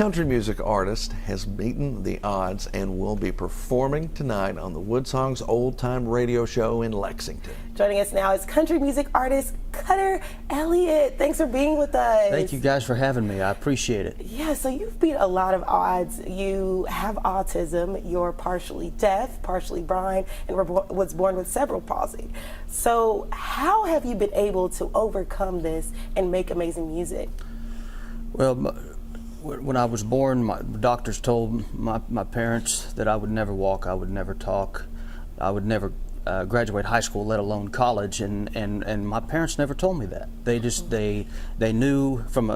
Country music artist has beaten the odds and will be performing tonight on the Woodsongs Old Time Radio Show in Lexington. Joining us now is country music artist Cutter Elliot. Thanks for being with us. Thank you guys for having me. I appreciate it. Yeah, so you've beat a lot of odds. You have autism, you're partially deaf, partially blind, and was born with cerebral palsy. So how have you been able to overcome this and make amazing music? Well, when I was born, my doctors told my parents that I would never walk, I would never talk, I would never graduate high school, let alone college, and my parents never told me that. They just they knew from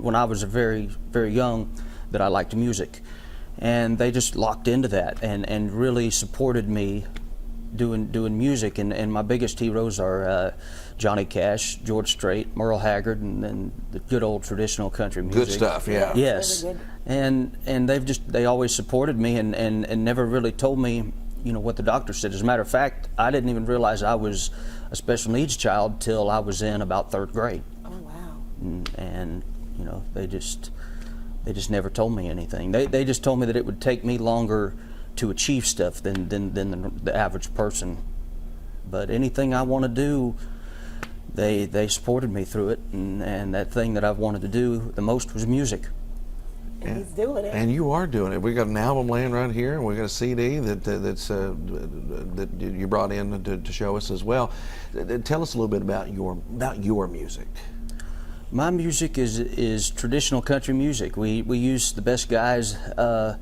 when I was very young that I liked music, and they just locked into that and really supported me doing music. And my biggest heroes are Johnny Cash, George Strait, Merle Haggard, and the good old traditional country music. Good stuff, yeah. Yes, really and they always supported me and never really told me, you know, what the doctor said. As a matter of fact, I didn't even realize I was a special needs child till I was in about 3rd grade. Oh wow! And you know, they just never told me anything. They just told me that it would take me longer to achieve stuff than the average person. But anything I want to do, they supported me through it, and that thing that I've wanted to do the most was music. And he's doing it. And you are doing it. We got an album laying right here, and we got a CD that you brought in to show us as well. Tell us a little bit about your music. My music is traditional country music. We use the best guys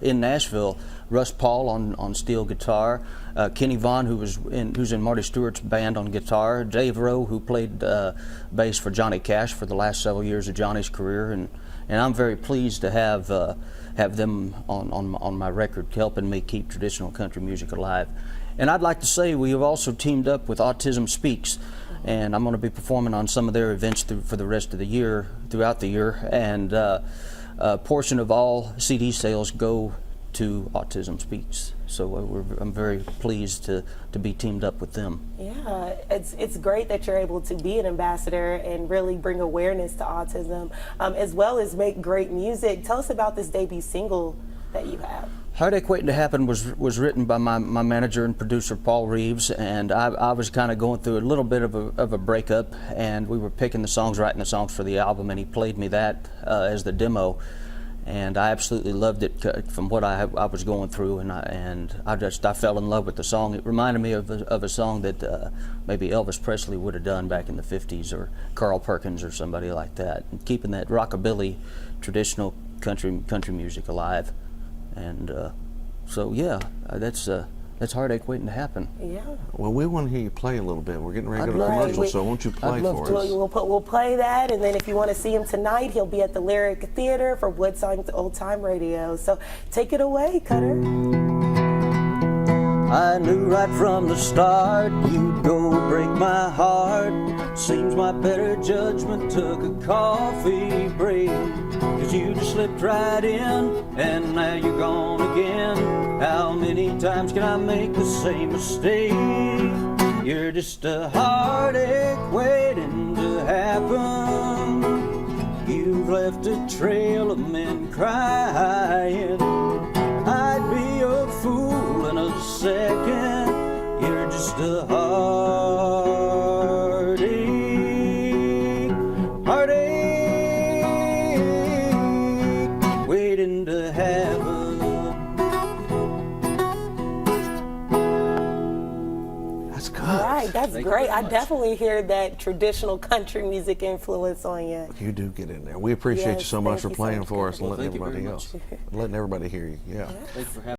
in Nashville. Russ Paul on steel guitar, Kenny Vaughn, who's in Marty Stewart's band, on guitar, Dave Rowe, who played bass for Johnny Cash for the last several years of Johnny's career, and I'm very pleased to have them on my record, helping me keep traditional country music alive. And I'd like to say we have also teamed up with Autism Speaks, and I'm going to be performing on some of their events for the rest of the year, throughout the year, and a portion of all CD sales go to Autism Speaks. So I'm very pleased to be teamed up with them. Yeah, it's great that you're able to be an ambassador and really bring awareness to autism, as well as make great music. Tell us about this debut single that you have. Heartache Waiting to Happen was written by my manager and producer Paul Reeves, and I was kind of going through a little bit of a breakup, and we were picking the songs, writing the songs for the album, and he played me that as the demo, and I absolutely loved it from what I was going through, and I fell in love with the song. It reminded me of a song that maybe Elvis Presley would have done back in the 50s, or Carl Perkins or somebody like that, and keeping that rockabilly traditional country music alive. And so yeah, that's Heartache Waiting to Happen. Yeah. Well, we want to hear you play a little bit. We're getting ready to go to I'd love commercial, to. so won't you play for us? We'll play that, and then if you want to see him tonight, he'll be at the Lyric Theater for Woodsongs Old Time Radio. So take it away, Cutter. I knew right from the start you'd go break my heart. Seems my better judgment took a coffee break, 'cause you just slipped right in and now you're gone again. How many times can I make the same mistake? You're just a heartache waiting to happen. You've left a trail of men crying. I'd be a fool in a second. You're just a heartache waiting to happen. That's good. All right, that's Thank you great. very I much. definitely hear that traditional country music influence on you. You do get in there. We appreciate you Yes, so much thank for you so playing much, for us and Well, letting thank you everybody very else, much. letting everybody hear you. Yeah. Thank you for having me.